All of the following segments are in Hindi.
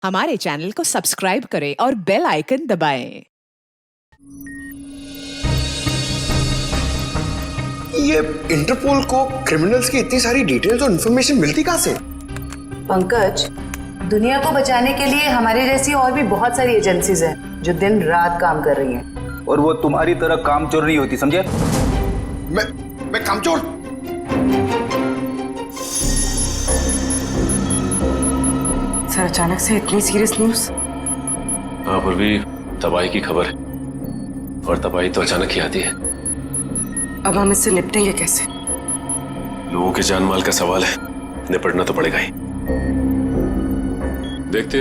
हमारे चैनल को सब्सक्राइब करें और बेल आइकन दबाएं। ये इंटरपोल को क्रिमिनल्स की इतनी सारी डिटेल्स और इन्फॉर्मेशन मिलती कहाँ से? पंकज, दुनिया को बचाने के लिए हमारे जैसी और भी बहुत सारी एजेंसीज हैं जो दिन रात काम कर रही हैं। और वो तुम्हारी तरह कामचोर नहीं होती, समझे? मैं कामचोर? सर, अचानक से इतनी सीरियस न्यूज़? हाँ पूर्वी, तबाही की खबर है और तबाही तो अचानक ही आती है। अब हम इससे निपटेंगे कैसे? लोगों के जान माल का सवाल है, निपटना तो पड़ेगा ही। देखते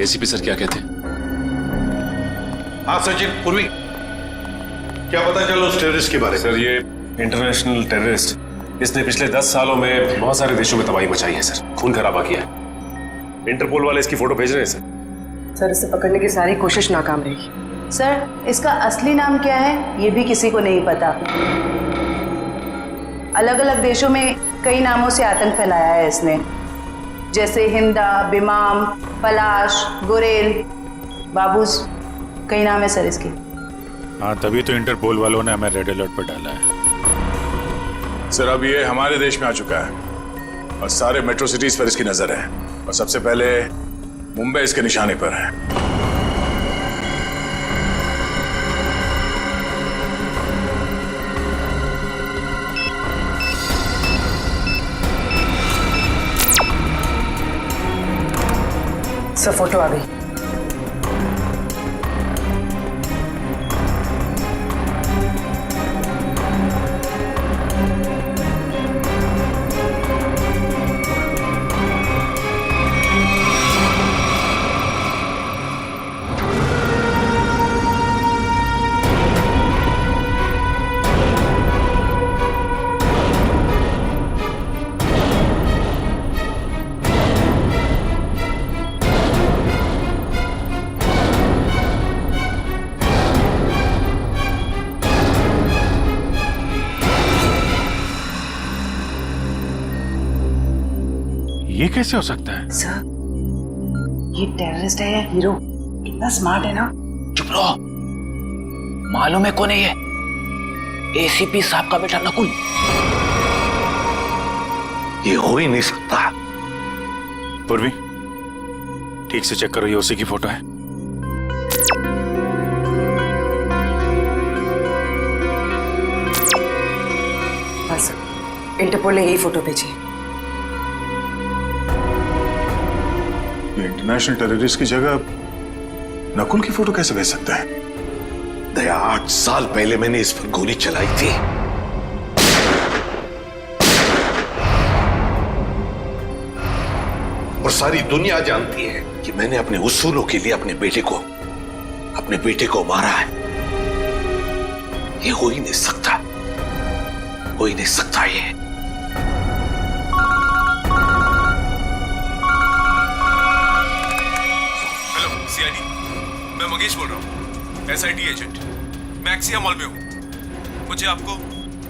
एसीपी सर क्या कहते हैं। हाँ सचिन, पूर्वी क्या पता चला उस टेररिस्ट के बारे में? सर ये इंटरनेशनल टेररिस्ट, इसने पिछले 10 सालों में बहुत सारे देशों में तबाही मचाई है सर, खून खराबा किया है। इंटरपोल वाले इसकी फोटो भेज रहे हैं सर, इसे पकड़ने की सारी कोशिश नाकाम रही। सर, इसका असली नाम क्या है ये भी किसी को नहीं पता। अलग अलग देशों में कई नामों से आतंक फैलाया है इसने, जैसे हिंदा, बिमाम, पलाश, गुरेल, बाबूस, कई नाम है सर इसके। हाँ, तभी तो इंटरपोल वालों ने हमें रेड अलर्ट पर डाला है। सर अब ये हमारे देश में आ चुका है और सारे मेट्रो सिटीज पर इसकी नजर है और सबसे पहले मुंबई इसके निशाने पर है। सर, फोटो आ गई। ये कैसे हो सकता है? सर, ये टेररिस्ट है या हीरो? इतना स्मार्ट है ना। चुप रहो, मालूम है कौन है ये? एसीपी साहब का बेटा नकुल। ये हो ही नहीं सकता। पूर्वी, ठीक से चेक करो, ये उसी की फोटो है। हाँ सर, इंटरपोल ने यही फोटो भेजी है। इंटरनेशनल टेररिस्ट की जगह नकुल की फोटो कैसे भेज सकता है? दया, 8 साल पहले मैंने इस पर गोली चलाई थी। और सारी दुनिया जानती है कि मैंने अपने उसूलों के लिए अपने बेटे को मारा है। ये हो ही नहीं सकता, हो ही नहीं सकता ये। मैं मंगेश बोल रहा हूँ, एसआईटी एजेंट। मैं एक्सिया मॉल में हूँ। मुझे आपको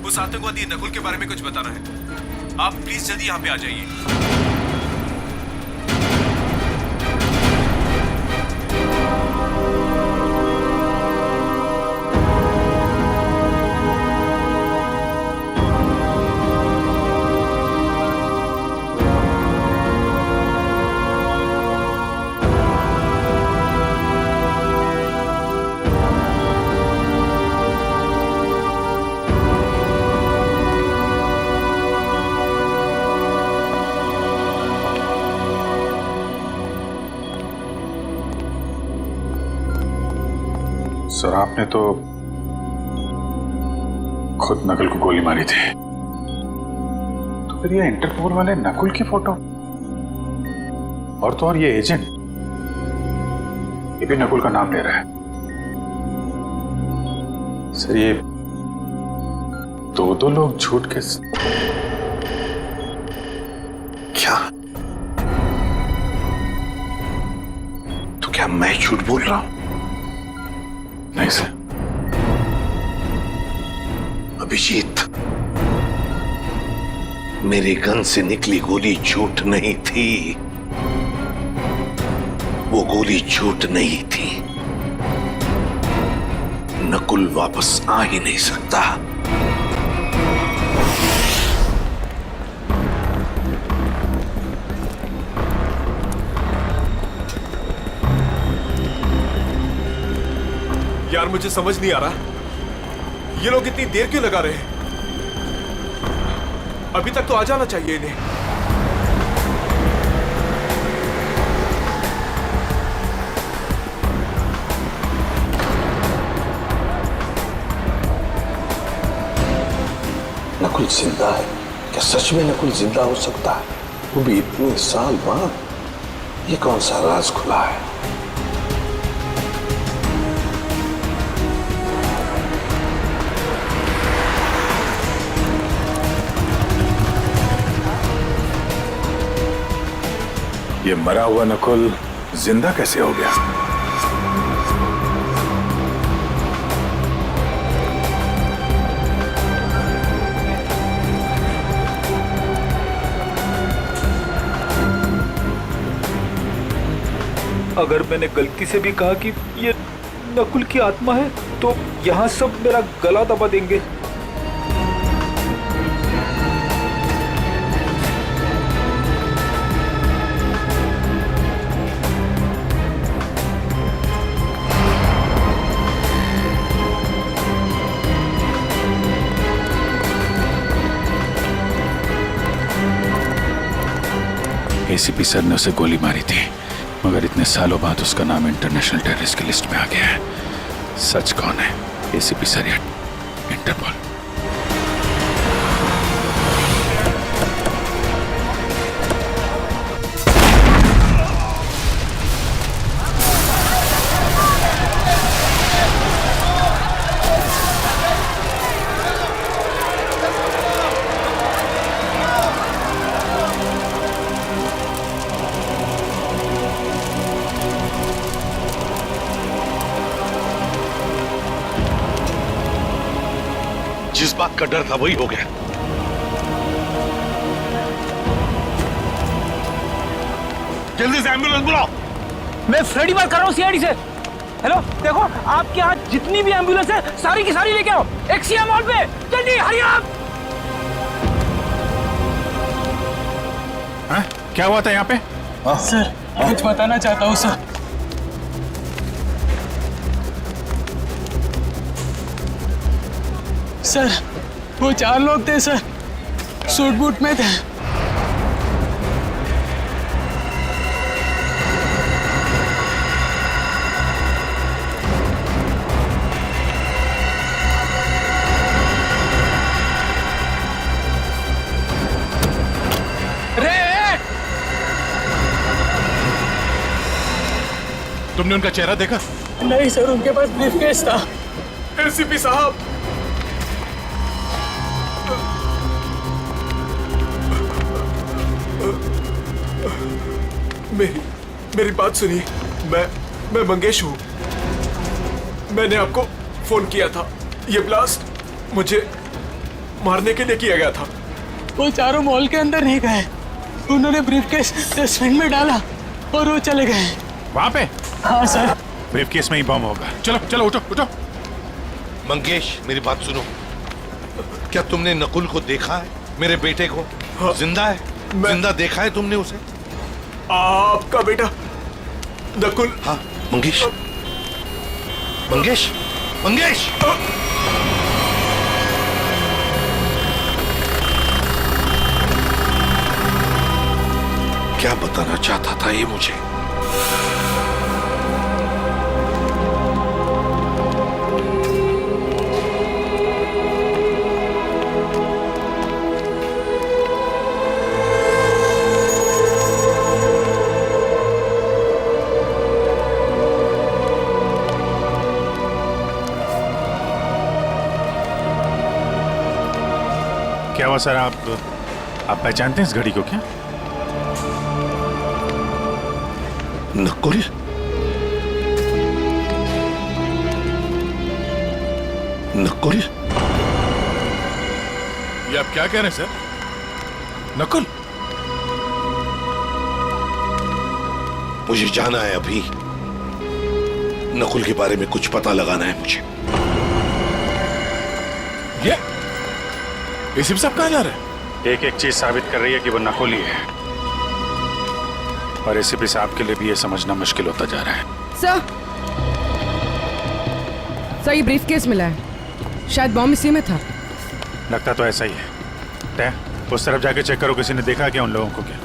उस आतंकवादी नकुल के बारे में कुछ बताना है। आप प्लीज जल्दी यहाँ पे आ जाइए। सर, आपने तो खुद नकुल को गोली मारी थी, तो फिर ये इंटरपोल वाले नकुल की फोटो और तो और ये एजेंट, ये भी नकुल का नाम ले रहा है। सर, ये दो लोग झूठ के क्या? तो क्या मैं झूठ बोल रहा हूं? नहीं सर, अभिजीत, मेरे गन से निकली गोली झूठ नहीं थी। वो गोली झूठ नहीं थी। नकुल वापस आ ही नहीं सकता। यार मुझे समझ नहीं आ रहा ये लोग इतनी देर क्यों लगा रहे हैं। अभी तक तो आ जाना चाहिए इन्हें। नकुल जिंदा है क्या? सच में नकुल जिंदा हो सकता है? वो भी इतने साल बाद। ये कौन सा राज खुला है? ये मरा हुआ नकुल जिंदा कैसे हो गया? अगर मैंने गलती से भी कहा कि ये नकुल की आत्मा है तो यहाँ सब मेरा गला दबा देंगे। एसीपी सर ने उसे गोली मारी थी, मगर इतने सालों बाद उसका नाम इंटरनेशनल टेररिस्ट की लिस्ट में आ गया है। सच कौन है, एसीपी सर या इंटरपोल? जिस बात का डर था वही हो गया। जल्दी से एम्बुलेंस बुलाओ। मैं फ्रेडी बात कर रहा हूँ सीआईडी से। हेलो, देखो आपके यहाँ जितनी भी एम्बुलेंस है सारी की सारी लेके आओ एक्सिया मॉल पे, जल्दी हरी आप। क्या हुआ था यहाँ पे? सर कुछ बताना चाहता हूँ सर। सर वो 4 लोग थे सर, सूट बूट में थे। तुमने उनका चेहरा देखा? नहीं सर, उनके पास ब्रीफकेस था। एसीपी साहब, मेरी बात सुनिए। मैं मंगेश हूँ। मैंने आपको फोन किया था। ये ब्लास्ट मुझे मारने के लिए किया गया था। वो चारों मॉल के अंदर नहीं गए, उन्होंने ब्रीफकेस डस्टबिन में डाला और वो चले गए। वहां पे? हाँ सर। ब्रीफकेस में ही बम होगा। चलो चलो उठो उठो। मंगेश मेरी बात सुनो। क्या तुमने नकुल को देखा है? मेरे बेटे को? हाँ, जिंदा है? जिंदा देखा है तुमने उसे? आपका बेटा नकुल? हाँ मंगेश, मंगेश, मंगेश। क्या बताना चाहता था ये मुझे? क्या हुआ सर? आप पहचानते हैं इस घड़ी को क्या? नकुल? नकुल? ये आप क्या कह रहे हैं सर? नकुल? मुझे जाना है अभी। नकुल के बारे में कुछ पता लगाना है मुझे। ये एसीपी साहब कहाँ जा रहे हैं? एक एक चीज साबित कर रही है कि वो नकुल ही है, और एसीपी साहब के लिए भी ये समझना मुश्किल होता जा रहा है। सर ये ब्रीफकेस मिला है, शायद बॉम्ब इसी में था। लगता तो ऐसा ही है। तय उस तरफ जाके चेक करो, किसी ने देखा क्या उन लोगों को क्या।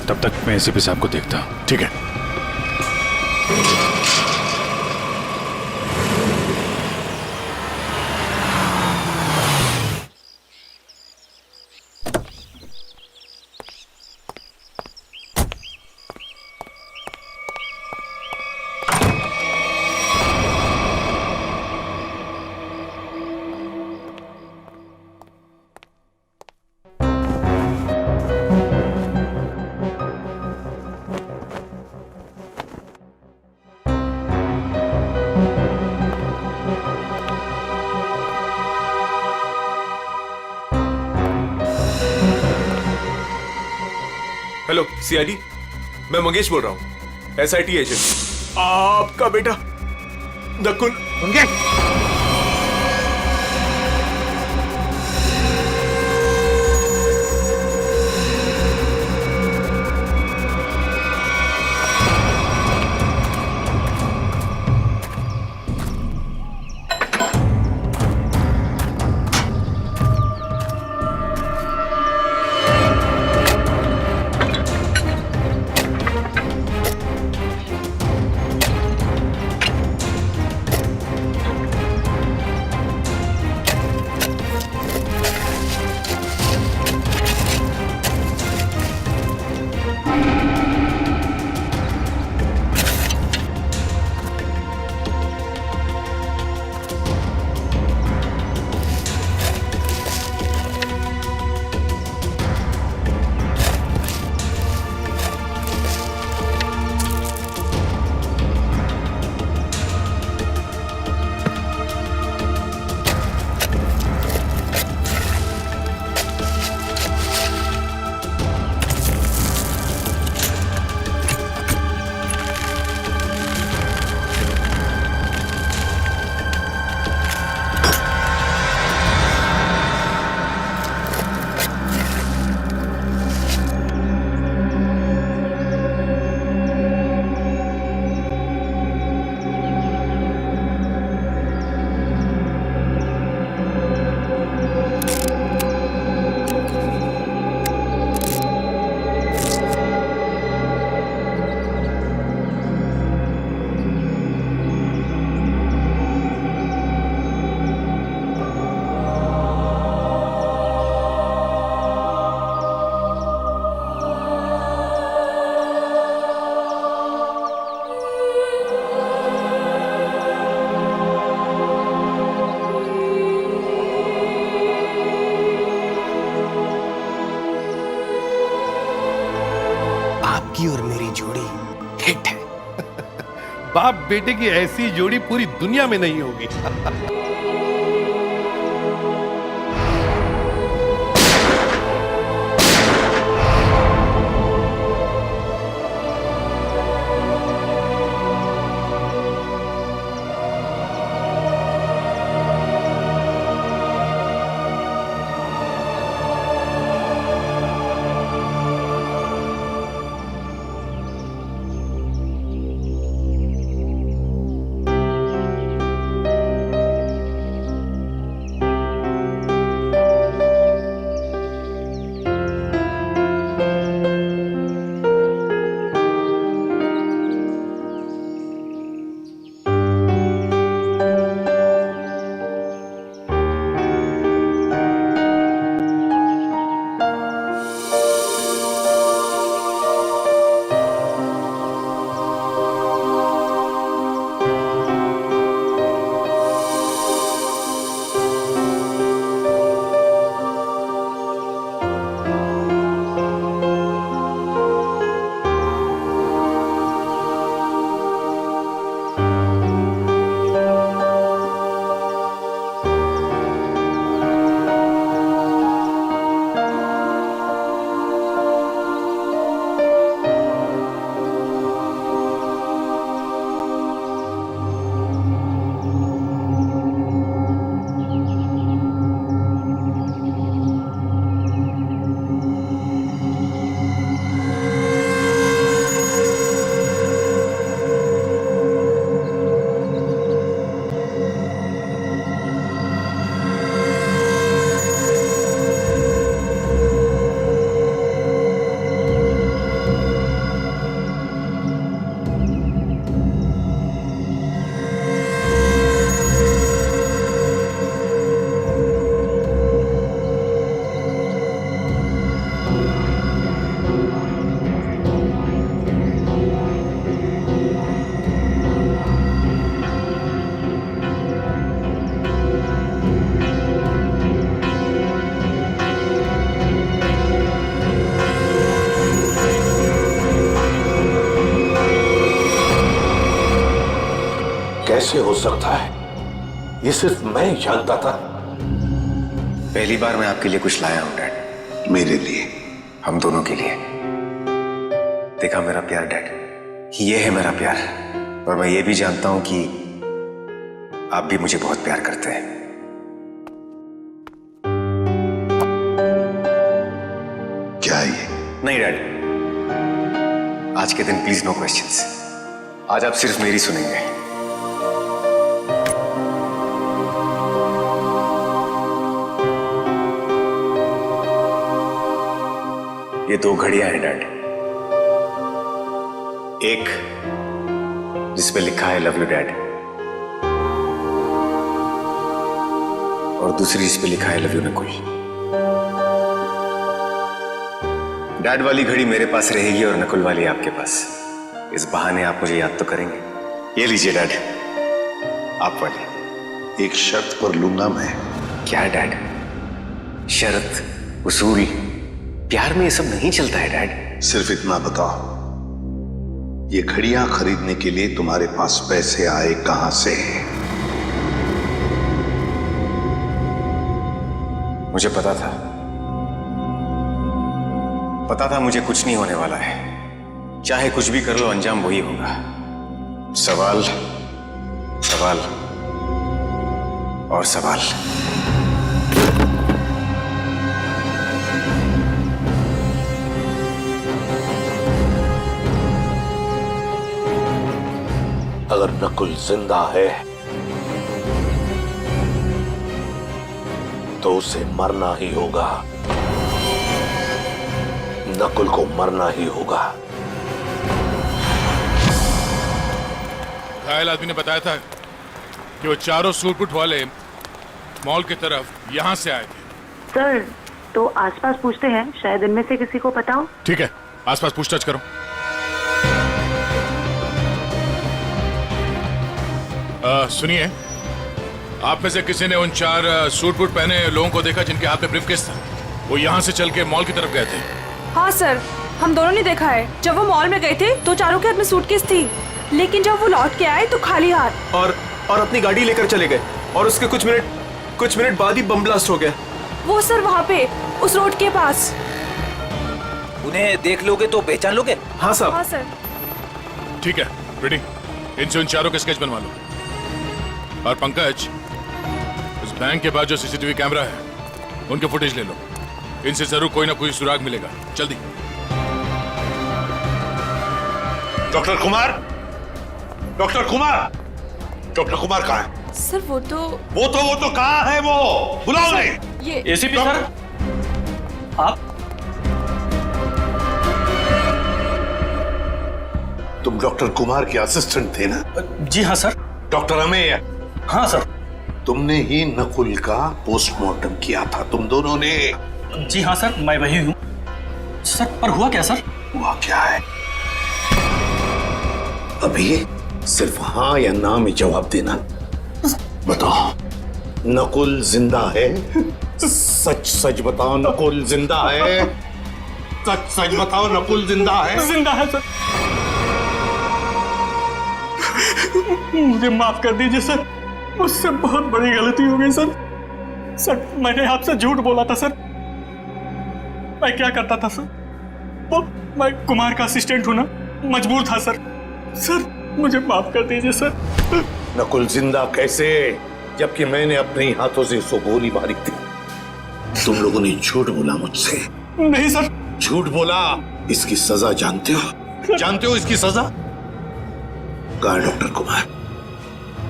तब तक मैं एसीपी साहब को देखता हूँ। ठीक है। हेलो सीआईडी, मैं मंगेश बोल रहा हूँ, एसआईटी एजेंट। आपका बेटा नकुल। मंगेश, आपकी और मेरी जोड़ी हिट है। बाप बेटे की ऐसी जोड़ी पूरी दुनिया में नहीं होगी। कैसे हो सकता है? ये सिर्फ मैं ही जानता था। पहली बार मैं आपके लिए कुछ लाया हूं डैड। मेरे लिए? हम दोनों के लिए। देखा मेरा प्यार डैड, ये है मेरा प्यार। और मैं ये भी जानता हूं कि आप भी मुझे बहुत प्यार करते हैं। क्या ये? नहीं डैड, आज के दिन प्लीज नो क्वेश्चंस। आज आप सिर्फ मेरी सुनेंगे। ये 2 घड़ियां हैं डैड। एक जिस पे लिखा है लव यू डैड, और दूसरी जिस पे लिखा है लव यू नकुल। डैड वाली घड़ी मेरे पास रहेगी और नकुल वाली आपके पास। इस बहाने आप मुझे याद तो करेंगे। ये लीजिए डैड, आप वाली। एक शर्त पर लूंगा मैं। क्या डैड? शर्त, उसूल, प्यार में ये सब नहीं चलता है डैड। सिर्फ इतना बताओ, ये घड़ियां खरीदने के लिए तुम्हारे पास पैसे आए कहां से? मुझे पता था मुझे कुछ नहीं होने वाला है। चाहे कुछ भी कर लो, अंजाम वही होगा। सवाल, सवाल और सवाल। अगर नकुल जिंदा है तो उसे मरना ही होगा। नकुल को मरना ही होगा। घायल आदमी ने बताया था कि वो चारों सूटबूट वाले मॉल की तरफ यहां से आए थे। सर, तो आसपास पूछते हैं, शायद इनमें से किसी को पता हो। ठीक है, आसपास पूछताछ करो। सुनिए, आप में से किसी ने उन 4 सूट बूट पहने लोगों को देखा जिनके हाथ में ब्रीफकेस था? वो यहाँ से चल के मॉल की तरफ गए थे। हाँ सर, हम दोनों ने देखा है। जब वो मॉल में गए थे तो चारों के हाथ में सूटकेस थी, लेकिन जब वो लौट के आए तो खाली हाथ। और अपनी गाड़ी लेकर चले गए और उसके कुछ मिनट बाद ही बम ब्लास्ट हो गया। वो सर वहाँ पे उस रोड के पास। उन्हें देख लोगे तो पहचान लोगे? हाँ साहब। हाँ सर। ठीक है रेडी, इनसे उन चारों के स्केच बनवा लो। और पंकज, उस बैंक के पास जो सीसीटीवी कैमरा है उनके फुटेज ले लो। इनसे जरूर कोई ना कोई सुराग मिलेगा। जल्दी। Doctor Kumar, doctor Kumar, doctor Kumar कहाँ है? सर वो तो कहाँ है? वो बुलाओ उन्हें। ये एसीपी सर, आप? तुम डॉक्टर कुमार के असिस्टेंट थे ना? जी हाँ सर। डॉक्टर अमेय? हाँ सर। तुमने ही नकुल का पोस्टमार्टम किया था, तुम दोनों ने? जी हाँ सर, मैं वही हूँ सर। पर हुआ क्या सर? हुआ क्या है? अभी सिर्फ हाँ या ना में जवाब देना। बताओ, नकुल जिंदा है? सच सच बताओ, नकुल जिंदा है? सच सच बताओ, नकुल जिंदा है? जिंदा है सर। मुझे माफ कर दीजिए सर, मुझसे बहुत बड़ी गलती हो गई सर। सर, मैंने आपसे झूठ बोला था सर। मैं क्या करता था सर? वो मैं कुमार का असिस्टेंट हूं ना, मजबूर था सर। सर, मुझे माफ कर दीजिए सर। नकुल जिंदा कैसे, जबकि मैंने अपने हाथों से उसको गोली मारी थी? तुम लोगों ने झूठ बोला मुझसे। नहीं सर। झूठ बोला। इसकी सजा जानते हो? जानते हो इसकी सजा? कहाँ है डॉक्टर कुमार?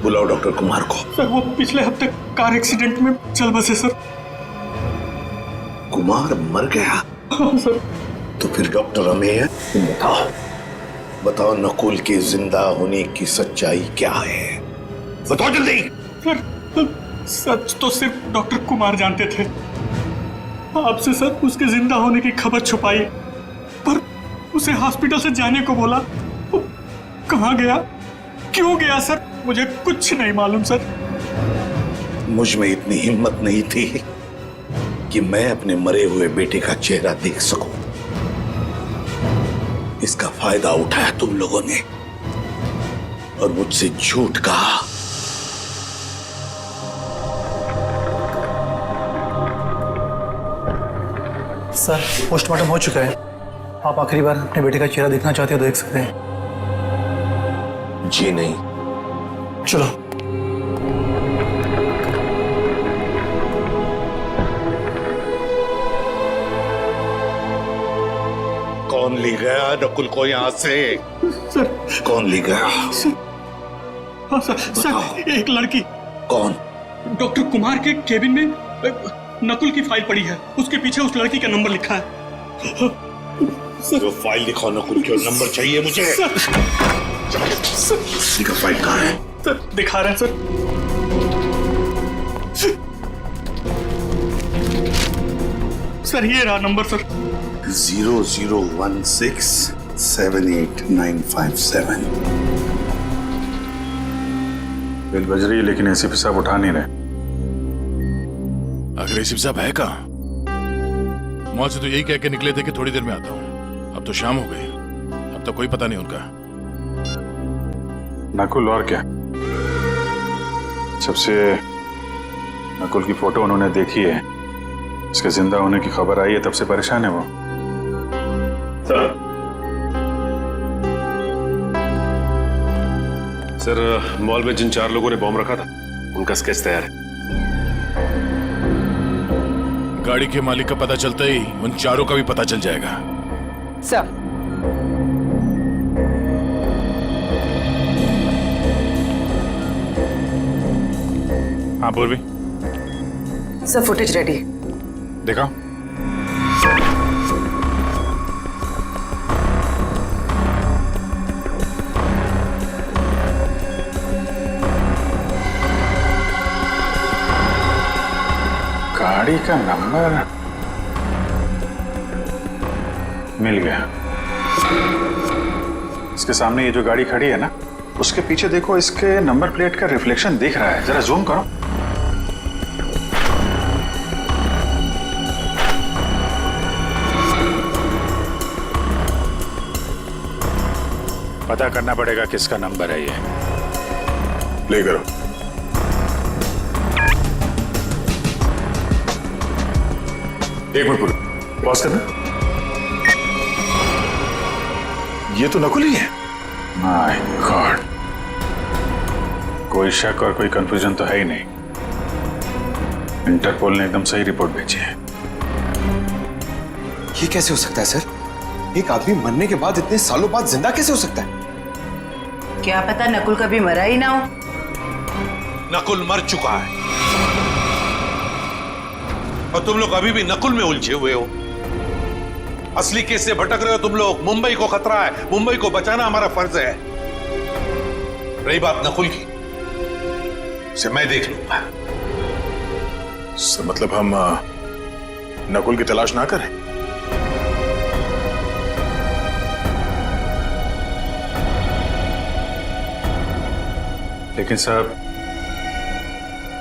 बुलाओ डॉक्टर कुमार को। सर, वो पिछले हफ्ते कार एक्सीडेंट में चल बसे सर। कुमार मर गया? हाँ सर। तो फिर डॉक्टर अमेय, बताओ नकुल के जिंदा होने की सच्चाई क्या है? बताओ जल्दी। सर, सच तो सिर्फ डॉक्टर कुमार जानते थे। आपसे सर उसके जिंदा होने की खबर छुपाई, पर उसे हॉस्पिटल से जाने को बोला। वो कहाँ गया, क्यों गया सर, मुझे कुछ नहीं मालूम सर। मुझ में इतनी हिम्मत नहीं थी कि मैं अपने मरे हुए बेटे का चेहरा देख सकूं। इसका फायदा उठाया तुम लोगों ने और मुझसे झूठ कहा। सर पोस्टमार्टम हो चुका है, आप आखिरी बार अपने बेटे का चेहरा देखना चाहते हो तो देख सकते हैं। जी नहीं। चलो। कौन ले गया नकुल को यहाँ से? सर कौन ले गया? हाँ सर एक लड़की। कौन? डॉक्टर कुमार के केबिन में नकुल की फाइल पड़ी है, उसके पीछे उस लड़की का नंबर लिखा है। जो फाइल दिखाओ नकुल की, नंबर चाहिए मुझे। सर फाइल कहाँ है? सर दिखा रहे हैं सर। सर ये रहा नंबर सर। 0016789557। बिल बज रही है लेकिन एसीपी साहब उठा नहीं रहे। आखिर एसीपी साहब है कहाँ? मॉल से तो यही कह के निकले थे कि थोड़ी देर में आता हूँ। अब तो शाम हो गई, अब तक कोई पता नहीं उनका। नकुल और क्या? सबसे नकुल की फोटो उन्होंने देखी है, इसके जिंदा होने की खबर आई है, तब से परेशान है वो। सर मॉल में जिन 4 लोगों ने बॉम्ब रखा था उनका स्केच तैयार है। गाड़ी के मालिक का पता चलता ही उन 4 का भी पता चल जाएगा। सर हाँ पूर्वी, सर फुटेज रेडी। दिखाओ। गाड़ी का नंबर मिल गया। इसके सामने ये जो गाड़ी खड़ी है ना, उसके पीछे देखो, इसके नंबर प्लेट का रिफ्लेक्शन दिख रहा है। जरा जूम करो। पता करना पड़ेगा किसका नंबर है ये। ले करो। एक मिनट पॉज करना। ये तो नकुल ही है। माय गॉड, कोई शक और कोई कंफ्यूजन तो है ही नहीं। इंटरपोल ने एकदम सही रिपोर्ट भेजी है। ये कैसे हो सकता है सर? एक आदमी मरने के बाद इतने सालों बाद जिंदा कैसे हो सकता है? क्या पता नकुल कभी मरा ही ना हो। नकुल मर चुका है और तुम लोग अभी भी नकुल में उलझे हुए हो। असली केस से भटक रहे हो तुम लोग। मुंबई को खतरा है, मुंबई को बचाना हमारा फर्ज है। रही बात नकुल की, से मैं देख लूंगा। मतलब हम नकुल की तलाश ना करें? लेकिन साहब,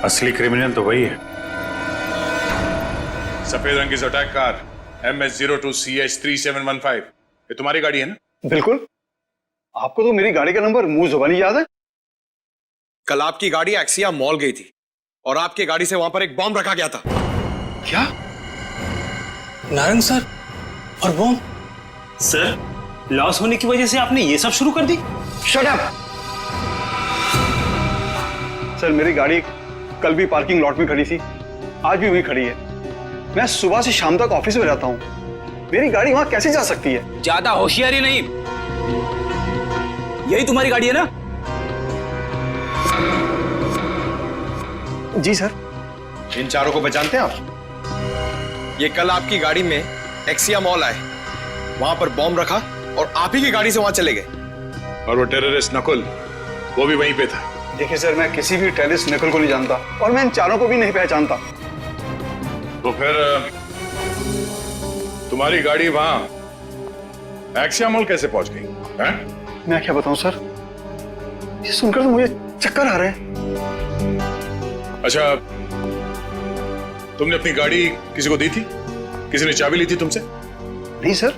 असली क्रिमिनल तो वही है। सफेद रंग की अटैक कार MS02CH3715, ये तुम्हारी गाड़ी है ना? बिल्कुल। आपको तो मेरी गाड़ी का नंबर मुंह जुबानी याद है। कल आपकी गाड़ी एक्सिया मॉल गई थी और आपकी गाड़ी से वहां पर एक बॉम्ब रखा गया था। क्या? नारंग सर और बॉम्ब? सर लॉस होने की वजह से आपने ये सब शुरू कर दी? Shut up! सर मेरी गाड़ी कल भी पार्किंग लॉट में खड़ी थी, आज भी वहीं खड़ी है। मैं सुबह से शाम तक ऑफिस में रहता हूं, मेरी गाड़ी वहां कैसे जा सकती है? ज्यादा होशियारी नहीं। यही तुम्हारी गाड़ी है ना? जी सर। इन 4 को पहचानते हैं आप? ये कल आपकी गाड़ी में एक्सिया मॉल आए, वहां पर बॉम्ब रखा और आप ही की गाड़ी से वहां चले गए। और वो टेररिस्ट नकुल, वो भी वहीं पे था। देखिए सर, मैं किसी भी टेररिस्ट नकुल को नहीं जानता और मैं इन 4 को भी नहीं पहचानता। तो फिर तुम्हारी गाड़ी वहां एक्सिया मॉल कैसे पहुंच गई? मैं क्या बताऊं सर, ये सुनकर तो मुझे चक्कर आ रहे हैं। अच्छा, तुमने अपनी गाड़ी किसी को दी थी? किसी ने चाबी ली थी तुमसे? नहीं सर,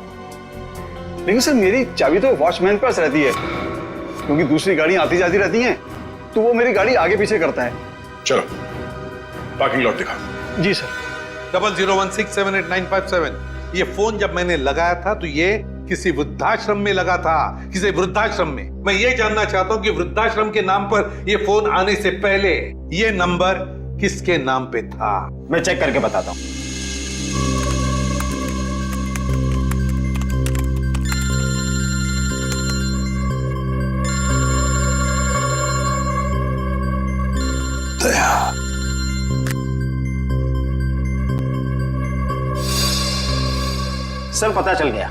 लेकिन सर मेरी चाबी तो वॉचमैन के पास रहती है, क्योंकि दूसरी गाड़ियां आती जाती रहती हैं, तो वो मेरी गाड़ी आगे पीछे करता है। चलो पार्किंग लॉट दिखा। जी सर। 0016789557 ये फोन जब मैंने लगाया था तो ये किसी वृद्धाश्रम में लगा था, किसी वृद्धाश्रम में। मैं ये जानना चाहता हूं कि वृद्धाश्रम के नाम पर ये फोन आने से पहले ये नंबर किसके नाम पे था? मैं चेक करके बताता हूं। सर पता चल गया,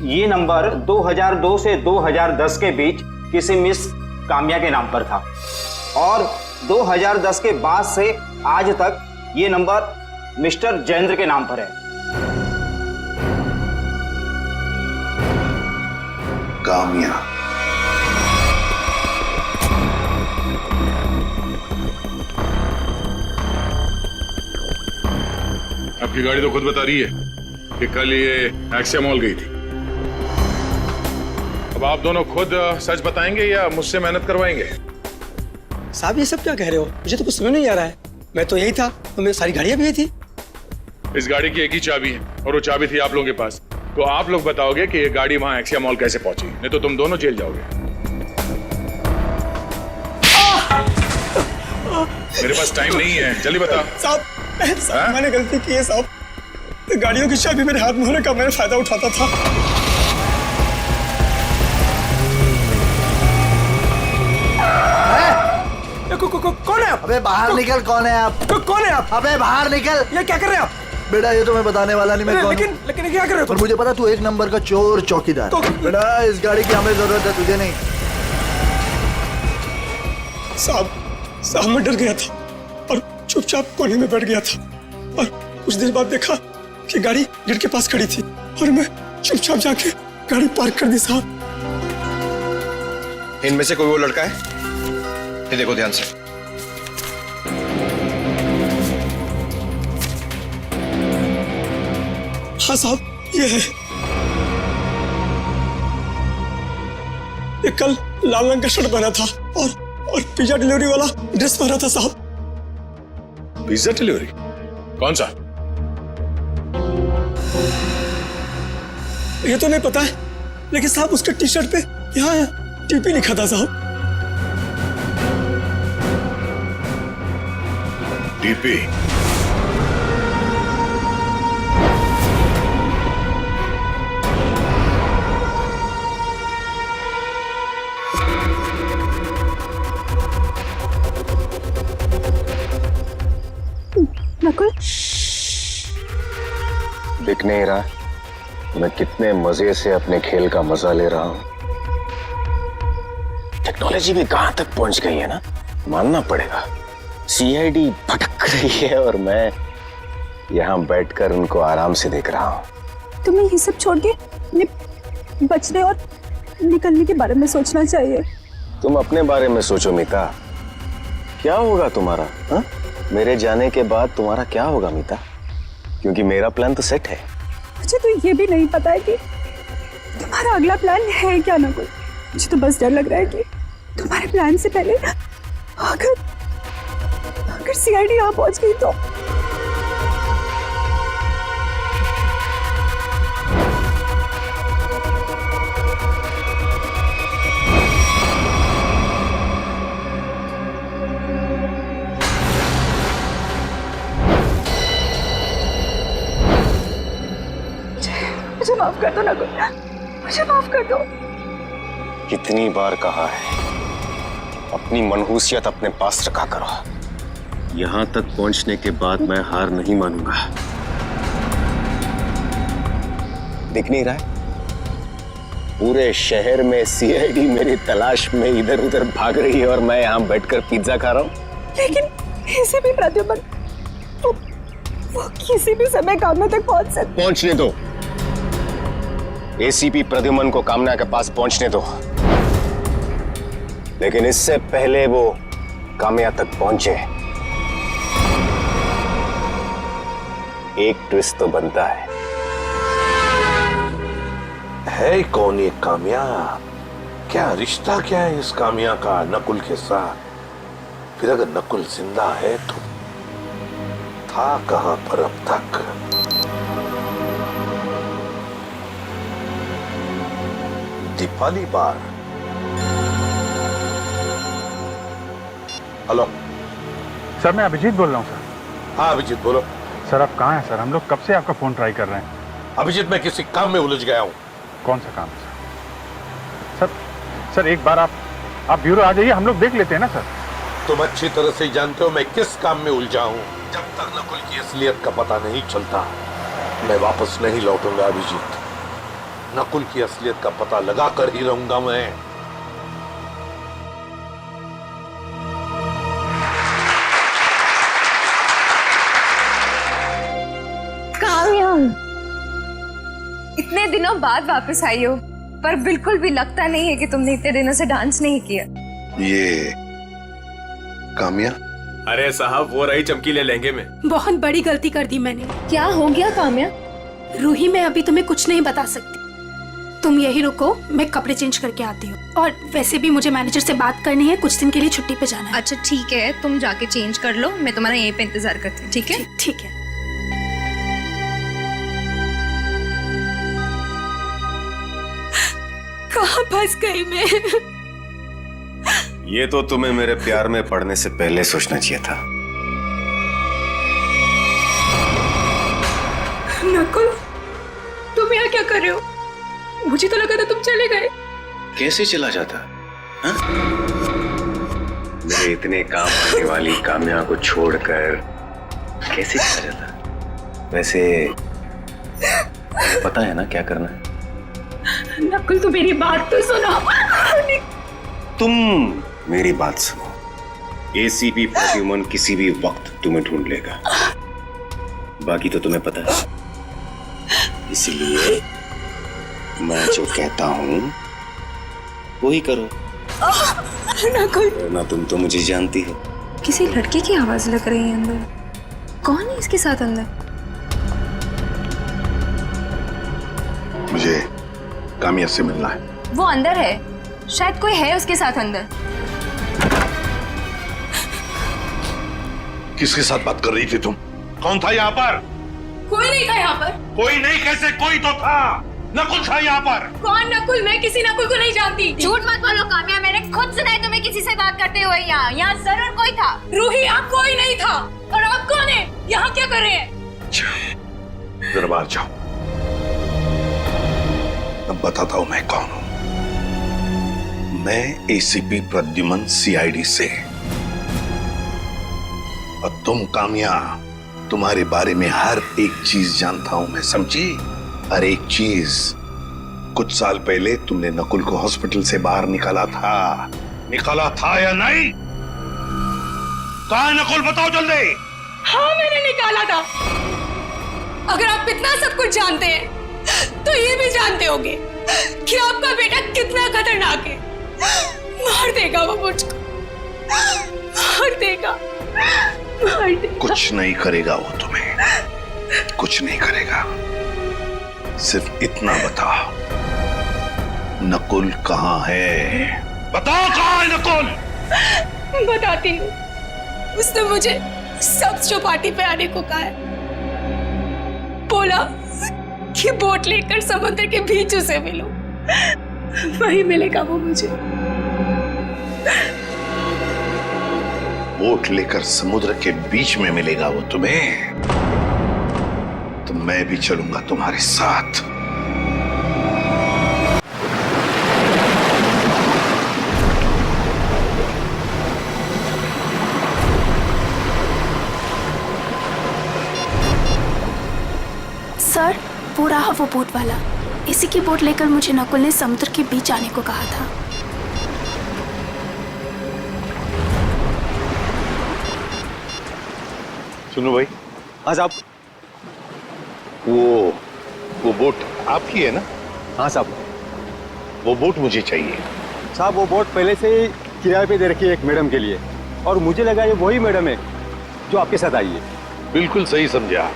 ये नंबर 2002 से 2010 के बीच किसी मिस काम्या के नाम पर था और 2010 के बाद से आज तक ये नंबर मिस्टर जयेंद्र के नाम पर है। काम्या, आपकी गाड़ी तो खुद बता रही है कि कल ये एक्सिया मॉल गई थी। अब आप दोनों खुद सच बताएंगे या मुझसे मेहनत करवाएंगे? साहब ये सब क्या कह रहे हो? मुझे तो कुछ समझ नहीं आ रहा है। मैं तो यही था, तो मेरी सारी गाड़ियां भी यही थी। इस गाड़ी की एक ही चाबी है और वो चाबी थी आप लोगों के पास। तो आप लोग बताओगे कि ये गाड़ी वहां एक्सिया मॉल कैसे पहुंची, नहीं तो तुम दोनों जेल जाओगे। मेरे पास टाइम नहीं है, जल्दी बता। साहब मैंने गलती की है साहब, गाड़ियों की चाबी मेरे हाथ में होने का मैं फायदा उठाता था। कौन है आप? अबे बाहर निकल, कौन है आप? कौन है आप? अबे बाहर निकल। ये क्या कर रहे हैं आप? बेटा ये तो मैं बताने वाला नहीं, मैं कौन हूं। लेकिन क्या कर रहे हो? पर मुझे पता तू एक नंबर का चोर चौकीदार। बेटा इस गाड़ी की हमें जरूरत है, तुझे नहीं। साहब मैं डर गया था और चुपचाप कोने में बैठ गया था और कुछ देर बाद देखा कि गाड़ी गेट के पास खड़ी थी और मैं चुपचाप जाके गाड़ी पार्क कर दी। साहब इनमें से कोई वो लड़का है? ये देखो ध्यान से। हाँ साहब ये है। ये कल लाल रंग का शर्ट पहना था और पिज्जा डिलीवरी वाला ड्रेस पहना था। साहब पिज्जा डिलीवरी कौन सा? ये तो नहीं पता है, लेकिन साहब उसके टी शर्ट पे यहाँ टीपी लिखा था। साहब टीपी? नकुल दिख नहीं रहा मैं कितने मजे से अपने खेल का मजा ले रहा हूं। टेक्नोलॉजी भी कहां तक पहुंच गई है ना, मानना पड़ेगा। सीआईडी भटक रही है और मैं यहां बैठकर उनको आराम से देख रहा हूं। तुम्हें ये सब छोड़ के बचने और निकलने के बारे में सोचना चाहिए। तुम अपने बारे में सोचो मीता, क्या होगा तुम्हारा? हा? मेरे जाने के बाद तुम्हारा क्या होगा मीता? क्योंकि मेरा प्लान तो सेट है। मुझे तो ये भी नहीं पता है कि तुम्हारा अगला प्लान है क्या नकुल। मुझे तो बस डर लग रहा है कि तुम्हारे प्लान से पहले अगर सीआईडी यहाँ पहुंच गई तो। मुझे माफ कर दो नकुल, मुझे माफ कर दो। कितनी बार कहा है अपनी मनहूसियत अपने पास रखा करो। यहां तक पहुंचने के बाद मैं हार नहीं मानूंगा। दिख नहीं रहा है? पूरे शहर में सीआईडी मेरी तलाश में इधर उधर भाग रही है और मैं यहां बैठकर पिज्जा खा रहा हूं। लेकिन ऐसे भी प्रद्युमन वो किसी भी समय कामना तक पहुंच सकते। पहुंचने दो, एसीपी प्रद्युमन को कामना के पास पहुंचने दो, लेकिन इससे पहले वो कामया तक पहुंचे एक ट्विस्ट तो बनता है कौन ये काम्या? क्या रिश्ता क्या है इस काम्या का नकुल के साथ? फिर अगर नकुल जिंदा है तो था कहां पर अब तक? दीपाली बार। हेलो सर, मैं अभिजीत बोल रहा हूँ सर। हाँ अभिजीत बोलो। सर आप कहाँ हैं सर? हम लोग कब से आपका फोन ट्राई कर रहे हैं। अभिजीत मैं किसी काम में उलझ गया हूँ। कौन सा काम है सर? सर एक बार आप ब्यूरो आ जाइए, हम लोग देख लेते हैं ना सर। तुम अच्छी तरह से जानते हो मैं किस काम में उलझा हूँ। जब तक नकुल की असलियत का पता नहीं चलता मैं वापस नहीं लौटूंगा अभिजीत। नकुल की असलियत का पता लगा कर ही रहूंगा मैं। काम्या, इतने दिनों बाद वापस आई हो, पर बिल्कुल भी लगता नहीं है कि तुमने इतने दिनों से डांस नहीं किया। ये काम्या? अरे साहब वो रही चमकीले लहंगे में। बहुत बड़ी गलती कर दी मैंने। क्या हो गया काम्या? रूही, मैं अभी तुम्हें कुछ नहीं बता सकती, तुम यही रुको, मैं कपड़े चेंज करके आती हूँ। और वैसे भी मुझे मैनेजर से बात करनी है, कुछ दिन के लिए छुट्टी पे जाना है। अच्छा ठीक है, तुम जाके चेंज कर लो, मैं तुम्हारा यहीं पे इंतजार करती हूँ। ठीक है? ठीक है। कहाँ फंस गई मैं? ये तो तुम्हें मेरे प्यार में पड़ने से पहले सोचना चाहिए था। नकुल, तुम यहाँ क्या कर रहे हो? मुझे तो लगा था तुम चले गए। कैसे चला जाता? हाँ? मेरे इतने काम आने वाली काम्या को छोड़कर कैसे चला जाता? वैसे पता है ना क्या करना है? नकुल तू मेरी बात तो सुनो। तुम मेरी बात सुनो। एसीपी प्रद्युमन किसी भी वक्त तुम्हें ढूंढ लेगा, बाकी तो तुम्हें पता है। इसलिए मैं जो कहता हूँ वही करो। नकुल, ना तुम तो मुझे जानती हो। किसी लड़की की आवाज लग रही है अंदर। कौन है इसके साथ अंदर? मुझे काम्या से मिलना है। वो अंदर है, शायद कोई है उसके साथ अंदर। किसके साथ बात कर रही थी तुम? कौन था यहाँ पर? कोई नहीं था यहाँ पर। कोई नहीं कैसे? कोई तो था। नकुल था यहाँ पर। कौन नकुल? मैं किसी नकुल को नहीं जानती। झूठ मत बोलो काम्या, मैंने खुद सुना है तुम्हें किसी से बात करते हुए। यहाँ जरूर कोई था। रूही, यहाँ कोई नहीं था। और आप कौन है? यहाँ क्या कर रहे हैं? दरबार जाओ, अब बताता हूं मैं कौन हूं। मैं एसीपी प्रद्युमन सीआईडी से। और तुम काम्या, तुम्हारे बारे में हर एक चीज जानता हूं मैं, समझी? हर एक चीज। कुछ साल पहले तुमने नकुल को हॉस्पिटल से बाहर निकाला था। निकाला था या नहीं? कहां है नकुल? बताओ जल्दी। हाँ मैंने निकाला था। अगर आप इतना सब कुछ जानते हैं तो ये भी जानते होंगे कि आपका बेटा कितना खतरनाक है। मार देगा वो मुझको, मार देगा, मार देगा। कुछ नहीं करेगा वो तुम्हें, कुछ नहीं करेगा। सिर्फ इतना बताओ, नकुल कहाँ है? बताओ कहाँ है नकुल? बताती हूँ। उसने मुझे सब पार्टी पे आने को कहा है। बोला कि बोट लेकर समुद्र के बीच उसे मिलो, वही मिलेगा वो मुझे। बोट लेकर समुद्र के बीच में मिलेगा वो तुम्हें? तो मैं भी चलूंगा तुम्हारे साथ। सर, वो रहा वो बोट वाला। इसी की बोट लेकर मुझे नकुल ने समुद्र के बीच आने को कहा था। सुनो भाई। हाँ साहब। वो बोट आपकी है ना? हाँ साहब। वो बोट मुझे चाहिए। साहब वो बोट पहले से ही किराए पे दे रखी है एक मैडम के लिए, और मुझे लगा ये वही मैडम है जो आपके साथ आई है। बिल्कुल सही समझा,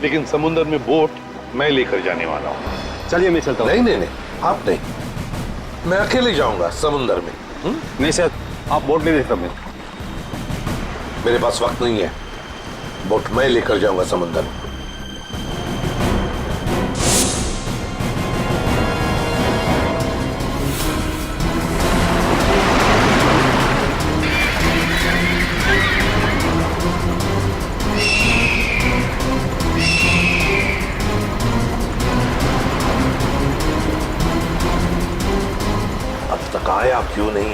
लेकिन समुद्र में बोट मैं लेकर जाने वाला हूँ। चलिए मैं चलता हूँ। नहीं, आप नहीं, मैं अकेले जाऊंगा समुद्र में। नहीं सर, आप बोट ले देता मैं। मेरे पास वक्त नहीं है, बोट मैं लेकर जाऊंगा समुद्र में।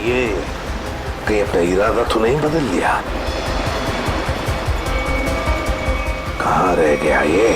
ये कहीं अपना इरादा तो नहीं बदल लिया? कहाँ रह गया ये?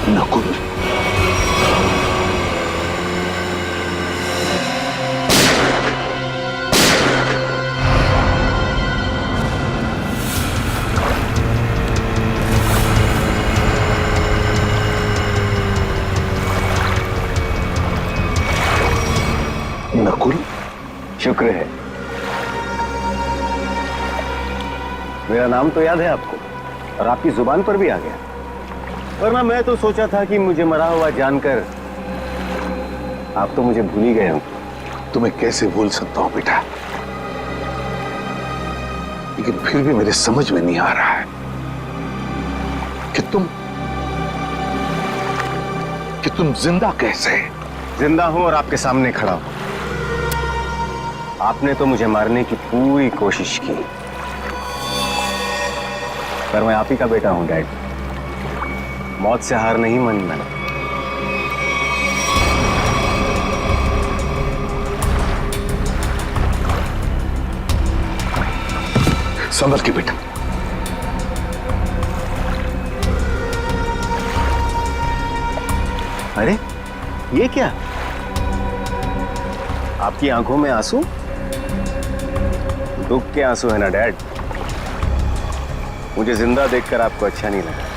नकुल, नकुल, शुक्र है। मेरा नाम तो याद है आपको और आपकी जुबान पर भी आ गया, वरना मैं तो सोचा था कि मुझे मरा हुआ जानकर आप तो मुझे भूल ही गए हो। तुम्हें कैसे भूल सकता हूं बेटा, लेकिन फिर भी मेरे समझ में नहीं आ रहा है कि तुम जिंदा कैसे? जिंदा हूं और आपके सामने खड़ा हूं। आपने तो मुझे मारने की पूरी कोशिश की, पर मैं आप ही का बेटा हूं डैड। मौत से हार नहीं मानी मैंने। संभल के बेटा। अरे ये क्या? आपकी आंखों में आंसू? दुख के आंसू है ना डैड? मुझे जिंदा देखकर आपको अच्छा नहीं लगा।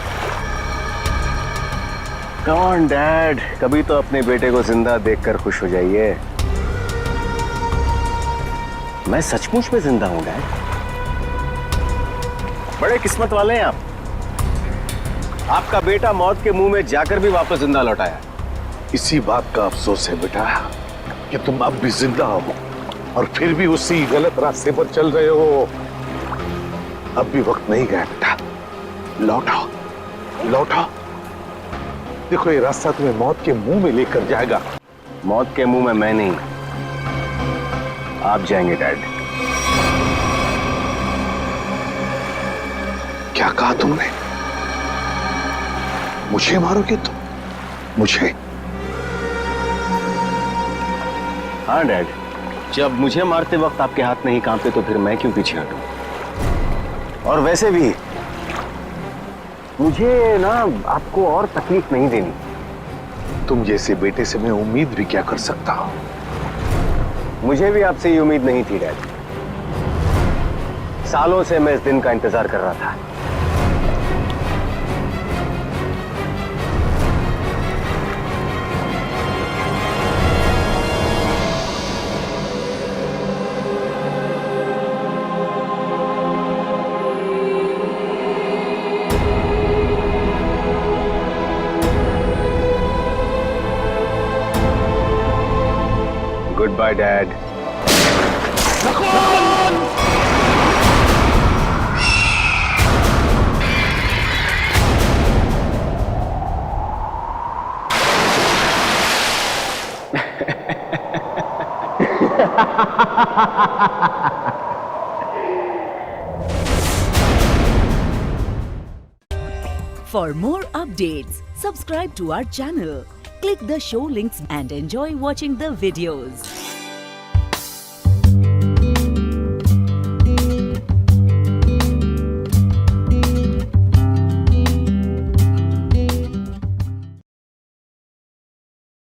कम ऑन डैड, कभी तो अपने बेटे को जिंदा देखकर खुश हो जाइए। मैं सचमुच में जिंदा हूं डैड। बड़े किस्मत वाले हैं आप। आपका बेटा मौत के मुंह में जाकर भी वापस जिंदा लौट आया। इसी बात का अफसोस है बेटा कि तुम अब भी जिंदा हो और फिर भी उसी गलत रास्ते पर चल रहे हो। अब भी वक्त नहीं गया बेटा, लौटाओ लौटाओ। देखो ये रास्ता तुम्हें मौत के मुंह में लेकर जाएगा। मौत के मुंह में मैं नहीं, आप जाएंगे डैड। क्या कहा तुमने? मुझे मारोगे तुम? मुझे? हाँ डैड, जब मुझे मारते वक्त आपके हाथ नहीं कांपते तो फिर मैं क्यों पीछे हटूं? और वैसे भी मुझे ना आपको और तकलीफ नहीं देनी। तुम जैसे बेटे से मैं उम्मीद भी क्या कर सकता हूं? मुझे भी आपसे ये उम्मीद नहीं थी डैड। सालों से मैं इस दिन का इंतजार कर रहा था। Goodbye, Dad. For more updates, subscribe to our channel, click the show links and enjoy watching the videos.